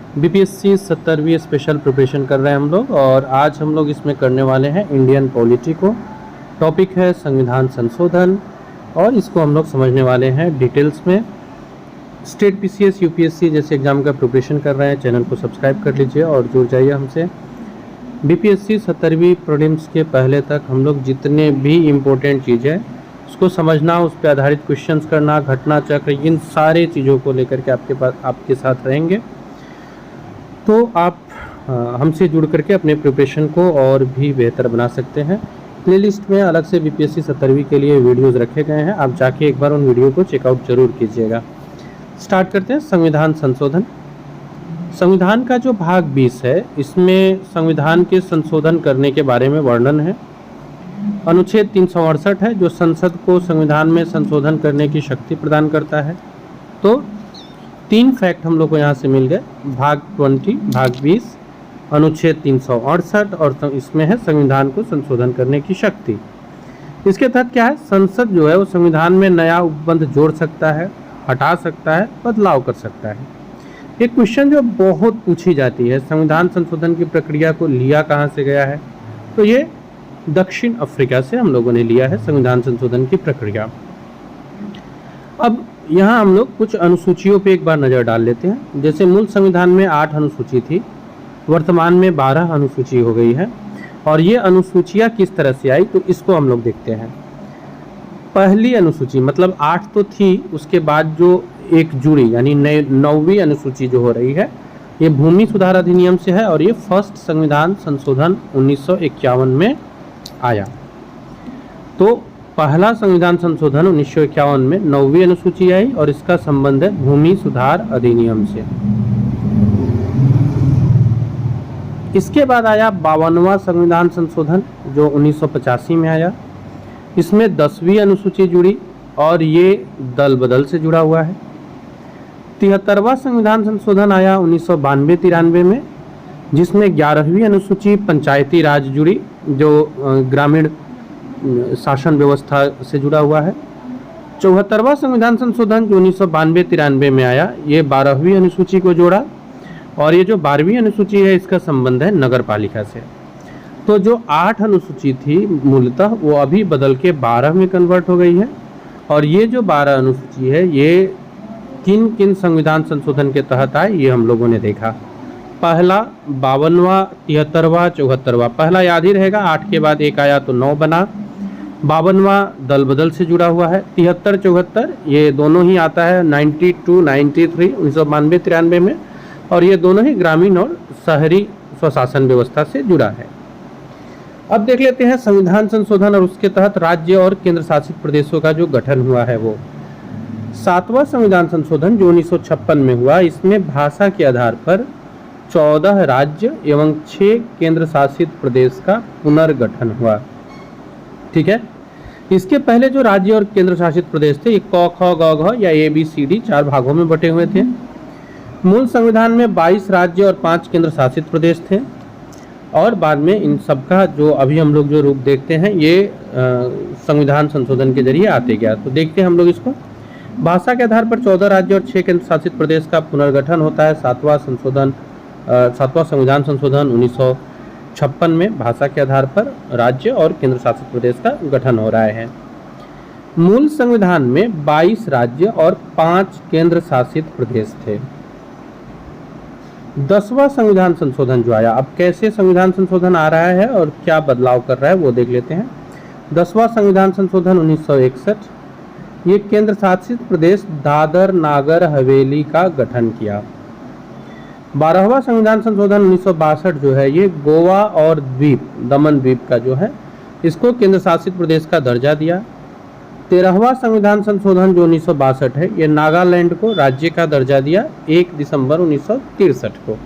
BPSC 70वीं special preparation कर रहे हैं हम लोग, और आज हम लोग इसमें करने वाले हैं इंडियन पॉलिटी को। टॉपिक है संविधान संशोधन, और इसको हम लोग समझने वाले हैं डिटेल्स में। स्टेट पीसीएस, यूपीएससी जैसे एग्जाम का प्रिपरेशन कर रहे हैं, चैनल को सब्सक्राइब कर लीजिए और जुड़ जाइए हमसे। बीपीएससी 70वीं प्रीलिम्स के पहले तक हम लोग जितने भी इम्पोर्टेंट चीज़ें उसको समझना, उस पर आधारित क्वेश्चंस करना, घटना चक्र, इन सारे चीज़ों को लेकर के आपके साथ रहेंगे। तो आप हमसे जुड़ करके अपने प्रिपरेशन को और भी बेहतर बना सकते हैं। प्लेलिस्ट में अलग से बीपीएससी 70वीं के लिए वीडियोस रखे गए हैं, आप जाके एक बार उन वीडियो को चेकआउट जरूर कीजिएगा। स्टार्ट करते हैं। संविधान संशोधन। संविधान का जो भाग 20 है, इसमें संविधान के संशोधन करने के बारे में वर्णन है। अनुच्छेद 368 है जो संसद को संविधान में संशोधन करने की शक्ति प्रदान करता है। तो 3 फैक्ट हम लोग को यहाँ से मिल गए। भाग 20, भाग 20, अनुच्छेद 368, और इसमें है संविधान को संशोधन करने की शक्ति। इसके तहत क्या है, संसद जो है वो संविधान में नया उपबंध जोड़ सकता है, हटा सकता है, बदलाव कर सकता है। एक क्वेश्चन जो बहुत पूछी जाती है, संविधान संशोधन की प्रक्रिया को लिया कहाँ से गया है, तो ये दक्षिण अफ्रीका से हम लोगों ने लिया है संविधान संशोधन की प्रक्रिया। अब यहाँ हम लोग कुछ अनुसूचियों पे एक बार नज़र डाल लेते हैं। जैसे मूल संविधान में 8 अनुसूची थी, वर्तमान में 12 अनुसूची हो गई है। और ये अनुसूचियाँ किस तरह से आई, तो इसको हम लोग देखते हैं। पहली अनुसूची मतलब 8 तो थी, उसके बाद जो एक जुड़ी यानी 9वीं अनुसूची जो हो रही है, ये भूमि सुधार अधिनियम से है, और ये फर्स्ट संविधान संशोधन 1951 में आया। तो पहला संविधान संशोधन 1951 में 9वीं अनुसूची आई, और इसका संबंध है भूमि सुधार अधिनियम से। इसके बाद आया 52वां संविधान संशोधन जो 1985 में आया। इसमें 10वीं अनुसूची जुड़ी, और ये दल बदल से जुड़ा हुआ है। 73वां संविधान संशोधन आया 1992-93 में, जिसमें 11वीं अनुसूची पंचायती राज जुड़ी, जो ग्रामीण शासन व्यवस्था से जुड़ा हुआ है। 74वां संविधान संशोधन जो 1992-93 में आया, ये 12वीं अनुसूची को जोड़ा, और ये जो 12वीं अनुसूची है इसका संबंध है नगर पालिका से। तो जो 8 अनुसूची थी मूलतः, वो अभी बदल के 12 में कन्वर्ट हो गई है। और ये जो 12 अनुसूची है, ये किन किन संविधान संशोधन के तहत आए, ये हम लोगों ने देखा। पहला 52वां, 73वां, 74वां। पहला याद ही रहेगा, 8 के बाद एक आया तो 9 बना। 52वां दल बदल से जुड़ा हुआ है। 73, 74 ये दोनों ही आता है 92, 93, 1992-93 में, और ये दोनों ही ग्रामीण और शहरी स्वशासन व्यवस्था से जुड़ा है। अब देख लेते हैं संविधान संशोधन और उसके तहत राज्य और केंद्र शासित प्रदेशों का जो गठन हुआ है वो। 7वां संविधान संशोधन जो 1956 में हुआ, इसमें भाषा के आधार पर 14 राज्य एवं 6 केंद्र शासित प्रदेश का पुनर्गठन हुआ। ठीक है। इसके पहले जो राज्य और केंद्र शासित प्रदेश थे, ये क, ख, ग, घ या ABCD 4 भागों में बटे हुए थे। मूल संविधान में 22 राज्य और 5 केंद्र शासित प्रदेश थे, और बाद में इन सबका जो अभी हम लोग जो रूप देखते हैं, ये संविधान संशोधन के जरिए आते गया। तो देखते हैं हम लोग इसको। भाषा के आधार पर 14 राज्य और 6 केंद्र शासित प्रदेश का पुनर्गठन होता है। 7वां संविधान संशोधन 1956 में भाषा के आधार पर राज्य और केंद्र शासित प्रदेश का गठन हो रहा है। मूल संविधान में 22 राज्य और 5 केंद्र शासित प्रदेश थे। 10वां संविधान संशोधन जो आया, अब कैसे संविधान संशोधन आ रहा है और क्या बदलाव कर रहा है वो देख लेते हैं। 10वां संविधान संशोधन 1961, ये केंद्र शासित प्रदेश दादर नागर हवेली का गठन किया। 12वां संविधान संशोधन 1962 जो है, ये गोवा और दमन द्वीप का जो है, इसको केंद्र शासित प्रदेश का दर्जा दिया। 13वां संविधान संशोधन जो 1962 है, ये नागालैंड को राज्य का दर्जा दिया। 1 दिसंबर 1963 को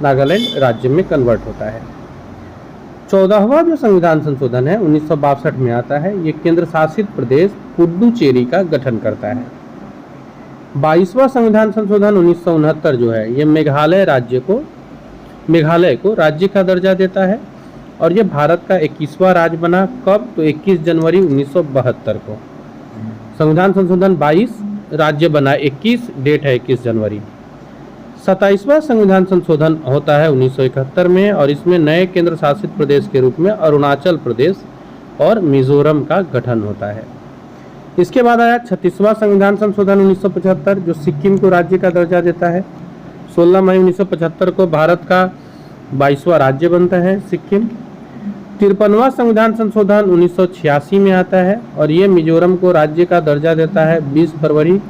नागालैंड राज्य में कन्वर्ट होता है। 14वां जो संविधान संशोधन है 1962 में आता है, ये केंद्र शासित प्रदेश पुडुचेरी का गठन करता है। 22वां संविधान संशोधन 1969 जो है, ये मेघालय को राज्य का दर्जा देता है, और ये भारत का 21वां राज्य बना। कब, तो 21 जनवरी 1972 को। संविधान संशोधन 22, राज्य बना 21, डेट है 21 जनवरी। 27वां संविधान संशोधन होता है 1971 में और इसमें नए केंद्र शासित प्रदेश के रूप में अरुणाचल प्रदेश और मिजोरम का गठन होता है। इसके बाद आया 36वां संविधान संशोधन 1975 जो सिक्किम को राज्य का दर्जा देता है। 16 मई 1975 को भारत का 22वां राज्य बनता है सिक्किम। 53वां संविधान संशोधन 1986 में आता है और ये मिजोरम को राज्य का दर्जा देता है 20 फरवरी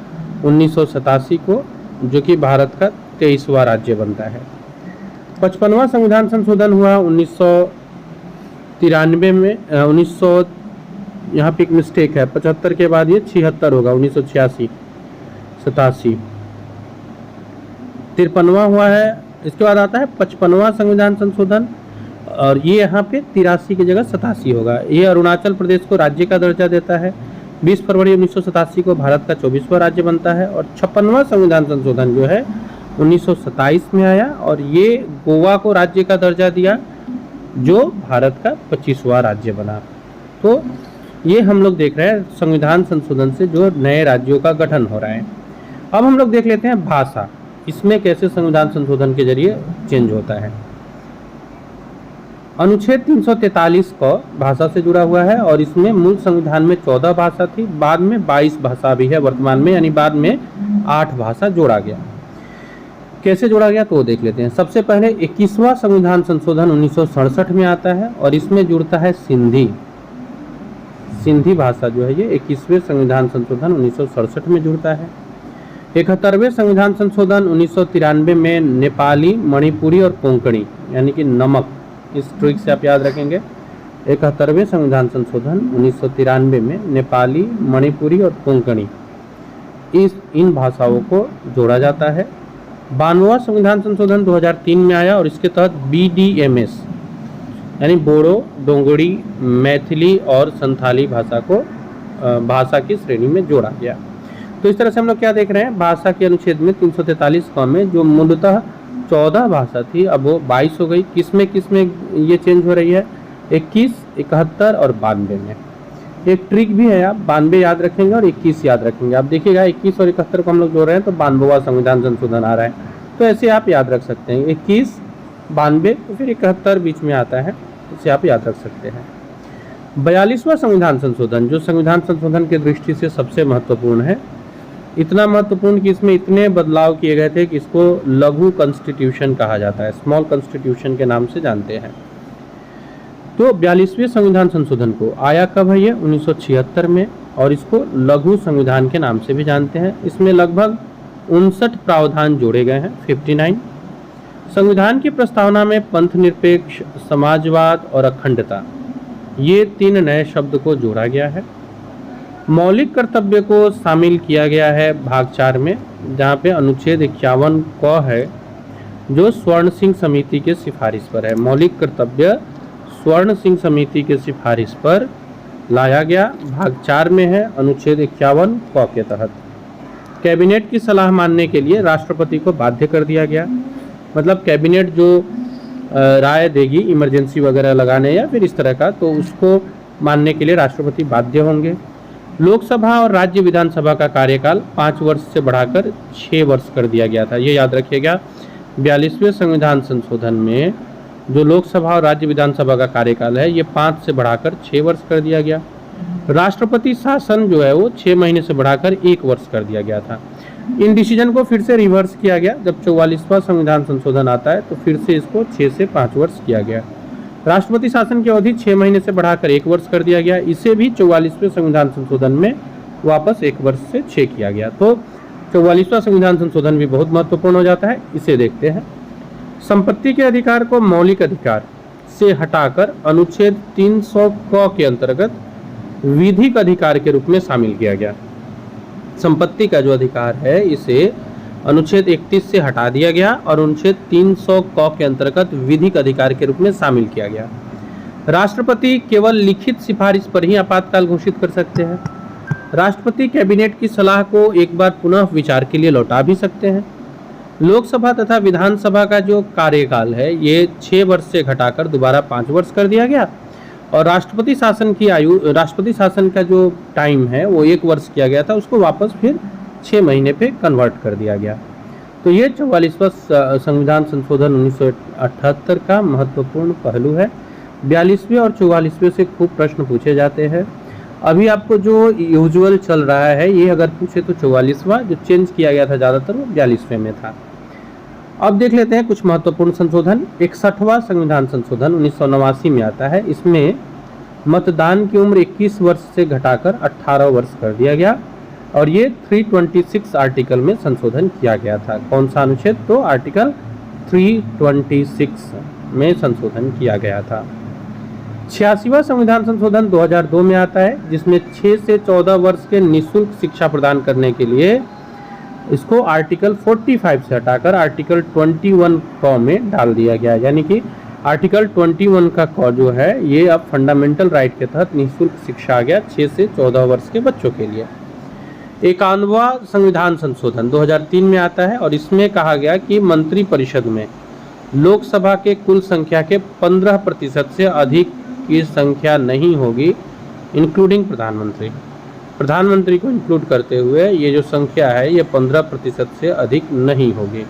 1987 को, जो कि भारत का 23वां राज्य बनता है। 55वां संविधान संशोधन हुआ 1993 में 1900 यहाँ पे एक मिस्टेक है, 75 के बाद ये 76 होगा, 1986 87। 53वां हुआ है। इसके बाद आता है 55वां संविधान संशोधन और ये यहाँ पे 83 की जगह 87 होगा। ये अरुणाचल प्रदेश को राज्य का दर्जा देता है। 20 फरवरी 1987 को भारत का 24वां राज्य बनता है। और 56वां संविधान संशोधन जो है 1927 में आया और ये गोवा को राज्य का दर्जा दिया, जो भारत का 25वां राज्य बना। तो ये हम लोग देख रहे हैं संविधान संशोधन से जो नए राज्यों का गठन हो रहा है। अब हम लोग देख लेते हैं भाषा, इसमें कैसे संविधान संशोधन के जरिए चेंज होता है। अनुच्छेद 343 को भाषा से जुड़ा हुआ है और इसमें मूल संविधान में 14 भाषा थी, बाद में 22 भाषा भी है वर्तमान में, यानी बाद में 8 भाषा जोड़ा गया। कैसे जोड़ा गया तो वो देख लेते हैं। सबसे पहले 21वां संविधान संशोधन 1967 में आता है और इसमें जुड़ता है सिंधी भाषा जो है ये 21वें संविधान संशोधन 1967 में जुड़ता है। 71वें संविधान संशोधन 1993 में नेपाली, मणिपुरी और कोंकणी यानी कि नमक, इस ट्रिक से आप याद रखेंगे। 71वें संविधान संशोधन 1993 में नेपाली, मणिपुरी और कोंकणी इन भाषाओं को जोड़ा जाता है। 92वां संविधान संशोधन 2003 में आया और इसके तहत BDMS यानी बोडो, डोंगरी, मैथिली और संथाली भाषा की श्रेणी में जोड़ा गया। तो इस तरह से हम लोग क्या देख रहे हैं, भाषा के अनुच्छेद में 343 क में जो मूलतः 14 भाषा थी अब वो 22 हो गई। किस में ये चेंज हो रही है, 21, 71 और 92 में। एक ट्रिक भी है, आप 92 याद रखेंगे और 21 याद रखेंगे। आप देखिएगा 21 और 71 को हम लोग जोड़ रहे हैं तो 92वां संविधान संशोधन आ रहा है, तो ऐसे आप याद रख सकते हैं। 21, 92 तो फिर 71 बीच में आता है, इसे आप याद रख सकते हैं। 42वां संविधान संशोधन जो संविधान संशोधन की दृष्टि से सबसे महत्वपूर्ण है, इतना महत्वपूर्ण कि इसमें इतने बदलाव किए गए थे कि इसको लघु कॉन्स्टिट्यूशन कहा जाता है, स्मॉल कॉन्स्टिट्यूशन के नाम से जानते हैं। तो 42वें संविधान संशोधन को आया कब है, ये 1976 में और इसको लघु संविधान के नाम से भी जानते हैं। इसमें लगभग 59 प्रावधान जोड़े गए हैं, 59। संविधान की प्रस्तावना में पंथ निरपेक्ष, समाजवाद और अखंडता ये 3 नए शब्द को जोड़ा गया है। मौलिक कर्तव्य को शामिल किया गया है भाग 4 में, जहाँ पे अनुच्छेद 51 क है जो स्वर्ण सिंह समिति के सिफारिश पर है। मौलिक कर्तव्य स्वर्ण सिंह समिति के सिफारिश पर लाया गया, भाग 4 में है अनुच्छेद 51 क के तहत। कैबिनेट की सलाह मानने के लिए राष्ट्रपति को बाध्य कर दिया गया, मतलब कैबिनेट जो राय देगी इमरजेंसी वगैरह लगाने या फिर इस तरह का, तो उसको मानने के लिए राष्ट्रपति बाध्य होंगे। लोकसभा और राज्य विधानसभा का कार्यकाल 5 वर्ष से बढ़ाकर 6 वर्ष कर दिया गया था, ये याद रखिएगा। 42वें संविधान संशोधन में जो लोकसभा और राज्य विधानसभा का कार्यकाल है ये 5 से बढ़ाकर 6 वर्ष कर दिया गया। राष्ट्रपति शासन जो है वो 6 महीने से बढ़ाकर 1 वर्ष कर दिया गया था। इन डिसीजन को फिर से रिवर्स किया गया, जब 44वां संविधान संशोधन आता है तो फिर से इसको 6 से 5 वर्ष किया गया। राष्ट्रपति शासन की अवधि 6 महीने से बढ़ाकर 1 वर्ष कर दिया गया, इसे भी 44वें संविधान संशोधन में वापस 1 वर्ष से 6 किया गया। तो 44वां संविधान संशोधन भी बहुत महत्वपूर्ण हो जाता है, इसे देखते हैं। संपत्ति के अधिकार को मौलिक अधिकार से हटाकर अनुच्छेद 300 क के अंतर्गत विधिक अधिकार के रूप में शामिल किया गया। संपत्ति का जो अधिकार है इसे अनुच्छेद 31 से हटा दिया गया और अनुच्छेद 300 क के अंतर्गत विधिक अधिकार के रूप में शामिल किया गया। राष्ट्रपति केवल लिखित सिफारिश पर ही आपातकाल घोषित कर सकते हैं। राष्ट्रपति कैबिनेट की सलाह को एक बार पुनः विचार के लिए लौटा भी सकते हैं। लोकसभा तथा विधानसभा का जो कार्यकाल है ये 6 वर्ष से घटाकर दोबारा 5 वर्ष कर दिया गया और राष्ट्रपति शासन का जो टाइम है वो 1 वर्ष किया गया था, उसको वापस फिर 6 महीने पे कन्वर्ट कर दिया गया। तो ये 44वां संविधान संशोधन 1978 का महत्वपूर्ण पहलू है। 42वें और 44वें से खूब प्रश्न पूछे जाते हैं। अभी आपको जो यूजुअल चल रहा है, ये अगर पूछे तो 44वां, जो चेंज किया गया था ज़्यादातर वो 42वें में था। अब देख लेते हैं कुछ महत्वपूर्ण संशोधन। 61वां संविधान संशोधन 1989 में आता है। इसमें मतदान की उम्र 21 वर्ष से घटाकर 18 वर्ष कर दिया गया और ये 326 आर्टिकल में संशोधन किया गया था। कौन सा अनुच्छेद? तो आर्टिकल 326 में संशोधन किया गया था। 86वां संविधान संशोधन 2002 में आता है, जिसमें 6 से 14 वर्ष के निःशुल्क शिक्षा प्रदान करने के लिए इसको आर्टिकल 45 से हटाकर आर्टिकल 21 क में डाल दिया गया। यानी कि आर्टिकल 21 का क जो है ये अब फंडामेंटल राइट के तहत निःशुल्क शिक्षा आ गया 6 से 14 वर्ष के बच्चों के लिए। 51वां संविधान संशोधन 2003 में आता है और इसमें कहा गया कि मंत्रिपरिषद में लोकसभा के कुल संख्या के 15% से अधिक की संख्या नहीं होगी, इंक्लूडिंग प्रधानमंत्री को इंक्लूड करते हुए ये जो संख्या है ये 15% से अधिक नहीं होगी।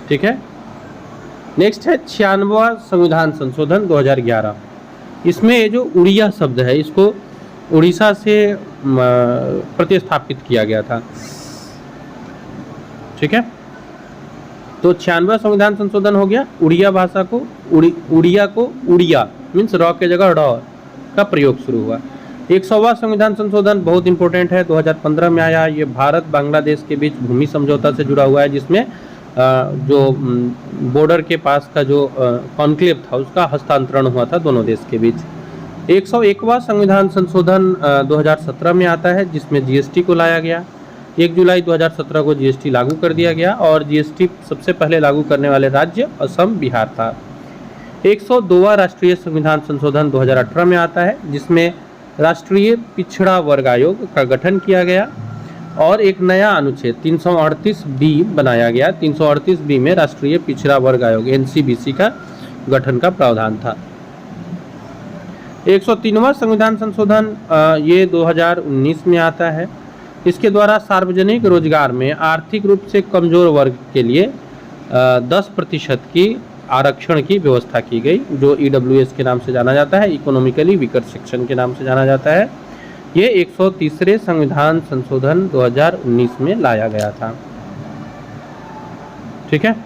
ठीक है। नेक्स्ट है 96वां संविधान संशोधन 2011। इसमें ये जो उड़िया शब्द है इसको उड़ीसा से प्रतिस्थापित किया गया था। ठीक है। तो 96वां संविधान संशोधन हो गया। उड़िया भाषा को उड़िया मीन्स रॉ के जगह ड का प्रयोग शुरू हुआ। 100वां संविधान संशोधन बहुत इंपॉर्टेंट है, 2015 में आया। ये भारत बांग्लादेश के बीच भूमि समझौता से जुड़ा हुआ है, जिसमें जो बॉर्डर के पास का जो कॉन्क्लेव था उसका हस्तांतरण हुआ था दोनों देश के बीच। 101वां संविधान संशोधन 2017 में आता है, जिसमें जीएसटी को लाया गया। 1 जुलाई 2017 को जीएसटी लागू कर दिया गया और जीएसटी सबसे पहले लागू करने वाले राज्य असम, बिहार था। 102वां राष्ट्रीय संविधान संशोधन 2018 में आता है, जिसमें राष्ट्रीय पिछड़ा वर्ग आयोग का गठन किया गया और एक नया अनुच्छेद 338B बनाया गया। 338B में राष्ट्रीय पिछड़ा वर्ग आयोग NCBC का गठन का प्रावधान था। 103वां संविधान संशोधन ये 2019 में आता है। इसके द्वारा सार्वजनिक रोजगार में आर्थिक रूप से कमजोर वर्ग के लिए 10% की आरक्षण की व्यवस्था की गई, जो EWS के नाम से जाना जाता है, इकोनॉमिकली वीकर सेक्शन के नाम से जाना जाता है। ये 130वें संविधान संशोधन 2019 में लाया गया था। ठीक है।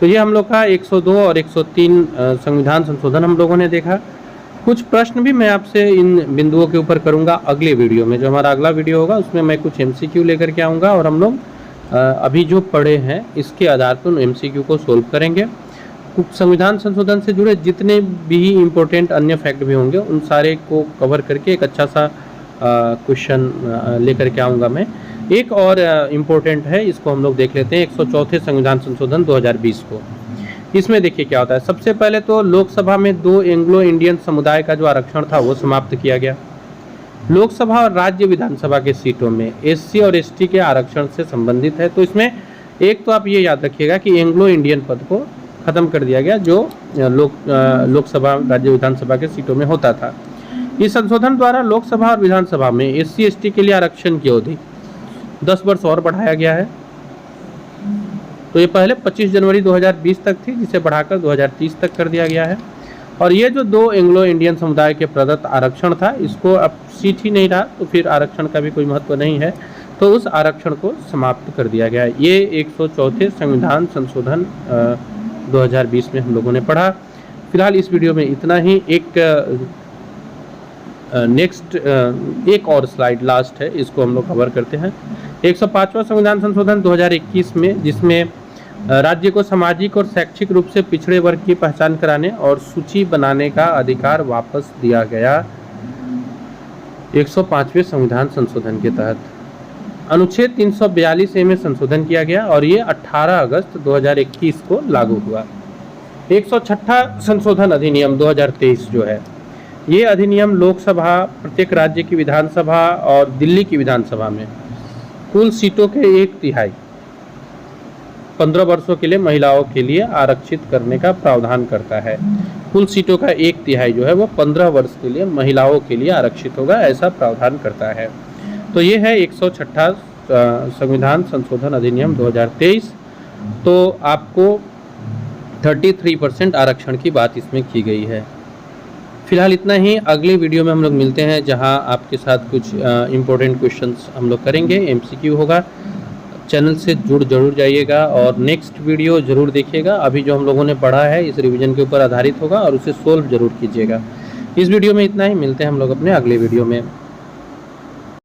तो ये हम लोग का 102 और 103 संविधान संशोधन हम लोगों ने देखा। कुछ प्रश्न भी मैं आपसे इन बिंदुओं के ऊपर करूंगा अगले वीडियो में। जो हमारा अगला वीडियो होगा उसमें मैं कुछ MCQ लेकर के आऊँगा और हम लोग अभी जो पढ़े हैं इसके आधार पर उन MCQ को सोल्व करेंगे। कुछ संविधान संशोधन से जुड़े जितने भी इम्पोर्टेंट अन्य फैक्ट भी होंगे उन सारे को कवर करके एक अच्छा सा क्वेश्चन लेकर के आऊँगा मैं। एक और इम्पोर्टेंट है, इसको हम लोग देख लेते हैं, 104वें संविधान संशोधन 2020 को। इसमें देखिए क्या होता है। सबसे पहले तो लोकसभा में 2 एंग्लो इंडियन समुदाय का जो आरक्षण था वो समाप्त किया गया। लोकसभा और राज्य विधानसभा के सीटों में SC और ST के आरक्षण से संबंधित है। तो इसमें एक तो आप ये याद रखिएगा कि एंग्लो इंडियन पद को खत्म कर दिया गया, जो लोकसभा राज्य विधानसभा के सीटों में होता था। इस संशोधन द्वारा लोकसभा और विधानसभा में SC ST के लिए आरक्षण की अवधि 10 वर्ष और बढ़ाया गया है। तो ये पहले 25 जनवरी 2020 तक थी, जिसे बढ़ाकर 2030 तक कर दिया गया है। और ये जो 2 एंग्लो इंडियन समुदाय के प्रदत्त आरक्षण था, इसको अब सीट ही नहीं रहा तो फिर आरक्षण का भी कोई महत्व नहीं है, तो उस आरक्षण को समाप्त कर दिया गया है। ये 104वें संविधान संशोधन 2020 में हम लोगों ने पढ़ा। फिलहाल इस वीडियो में इतना ही। एक और स्लाइड लास्ट है, इसको हम लोग कवर करते हैं। 105वां संविधान संशोधन 2021 में, जिसमें राज्य को सामाजिक और शैक्षिक रूप से पिछड़े वर्ग की पहचान कराने और सूची बनाने का अधिकार वापस दिया गया। 105वें संविधान संशोधन के तहत अनुच्छेद 342A में संशोधन किया गया और ये 18 अगस्त 2021 को लागू हुआ। 106वां संशोधन अधिनियम 2023 जो है, ये अधिनियम लोकसभा, प्रत्येक राज्य की विधानसभा और दिल्ली की विधानसभा में कुल सीटों के 1/3 15 वर्षों के लिए महिलाओं के लिए आरक्षित करने का प्रावधान करता है। कुल सीटों का 1/3 जो है वो 15 वर्ष के लिए महिलाओं के लिए आरक्षित होगा, ऐसा प्रावधान करता है। तो ये है 106वां संविधान संशोधन अधिनियम 2023। तो आपको 33% आरक्षण की बात इसमें की गई है। फिलहाल इतना ही। अगले वीडियो में हम लोग मिलते हैं, जहां आपके साथ कुछ इम्पोर्टेंट क्वेश्चंस हम लोग करेंगे, एमसीक्यू होगा। चैनल से जुड़ जरूर जाइएगा और नेक्स्ट वीडियो ज़रूर देखिएगा। अभी जो हम लोगों ने पढ़ा है इस रिवीजन के ऊपर आधारित होगा और उसे सोल्व ज़रूर कीजिएगा। इस वीडियो में इतना ही। मिलते हैं हम लोग अपने अगले वीडियो में।